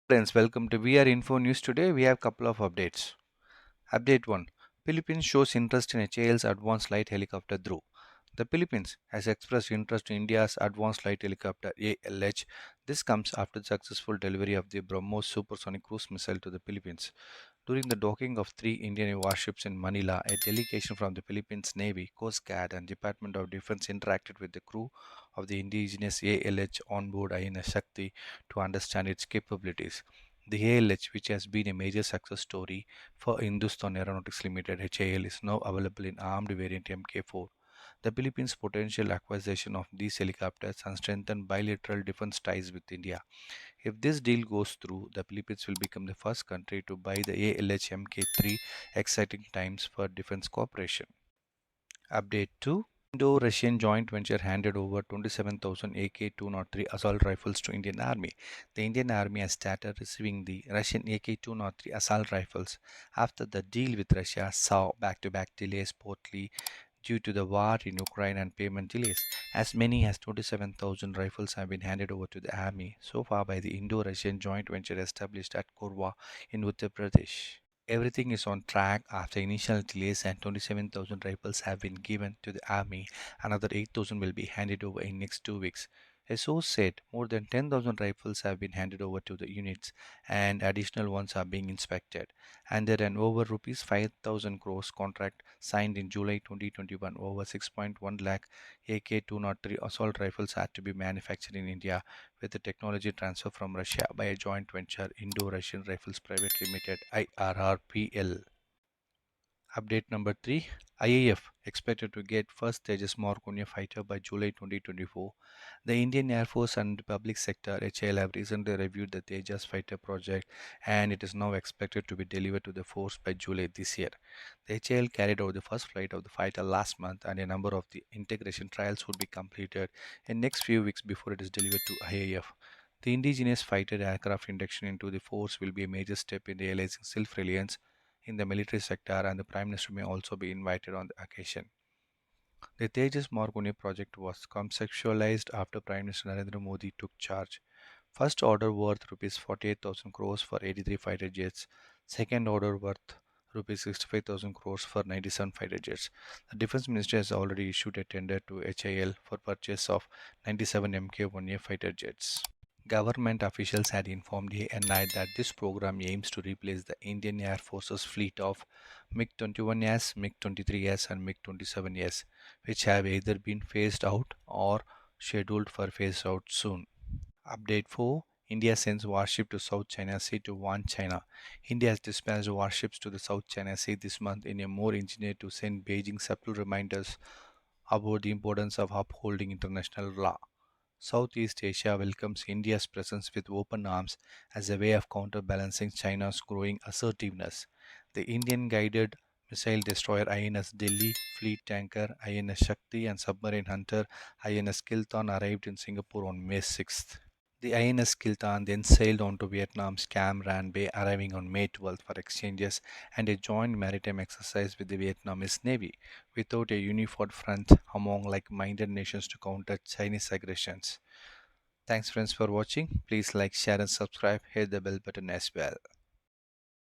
Friends, welcome to VR Info News. Today we have a couple of updates. Update 1. Philippines shows interest in HAL's advanced light helicopter Dhruv. The Philippines has expressed interest in India's advanced light helicopter ALH. This comes after the successful delivery of the BrahMos supersonic cruise missile to the Philippines. During the docking of three Indian warships in Manila, a delegation from the Philippines Navy, Coast Guard, and Department of Defense interacted with the crew of the indigenous ALH onboard INS Shakti to understand its capabilities. The ALH, which has been a major success story for Hindustan Aeronautics Limited (HAL), is now available in armed variant Mk4. The Philippines' potential acquisition of these helicopters and strengthen bilateral defense ties with India. If this deal goes through, the Philippines will become the first country to buy the ALH Mk3. Exciting times for defense cooperation. Update 2. Indo-Russian joint venture handed over 27,000 AK-203 assault rifles to Indian Army. The Indian Army has started receiving the Russian AK-203 assault rifles after the deal with Russia saw back-to-back delays, partly due to the war in Ukraine and payment delays. As many as 27,000 rifles have been handed over to the army so far by the Indo-Russian joint venture established at Korwa in Uttar Pradesh. Everything is on track after initial delays and 27,000 rifles have been given to the army. Another 8,000 will be handed over in next 2 weeks. A source said more than 10,000 rifles have been handed over to the units and additional ones are being inspected. Under an over rupees 5,000 crores contract signed in July 2021, over 6.1 lakh AK-203 assault rifles had to be manufactured in India with the technology transfer from Russia by a joint venture Indo-Russian Rifles Private Limited IRRPL. Update number 3. IAF expected to get first Tejas Markonia fighter by July 2024. The Indian Air Force and public sector HAL have recently reviewed the Tejas fighter project and it is now expected to be delivered to the force by July this year. The HAL carried out the first flight of the fighter last month and a number of the integration trials would be completed in next few weeks before it is delivered to IAF. The indigenous fighter aircraft induction into the force will be a major step in realizing self-reliance in the military sector, and the Prime Minister may also be invited on the occasion. The Tejas Marconi project was conceptualized after Prime Minister Narendra Modi took charge. First order worth rupees 48,000 crores for 83 fighter jets. Second order worth rupees 65,000 crores for 97 fighter jets. The Defense Ministry has already issued a tender to HAL for purchase of 97 Mk1A fighter jets. Government officials had informed ANI that this program aims to replace the Indian Air Force's fleet of MiG-21S, MiG-23S and MiG-27S, which have either been phased out or scheduled for phase out soon. Update 4. India sends warship to South China Sea to warn China. India has dispatched warships to the South China Sea this month in a more engineered to send Beijing subtle reminders about the importance of upholding international law. Southeast Asia welcomes India's presence with open arms as a way of counterbalancing China's growing assertiveness. The Indian guided missile destroyer INS Delhi, fleet tanker INS Shakti, and submarine hunter INS Kiltan arrived in Singapore on May 6th. The INS Kiltan then sailed on to Vietnam's Cam Ranh Bay, arriving on May 12th for exchanges and a joint maritime exercise with the Vietnamese Navy, without a unified front among like-minded nations to counter Chinese aggressions. Thanks friends for watching. Please like, share and subscribe. Hit the bell button as well.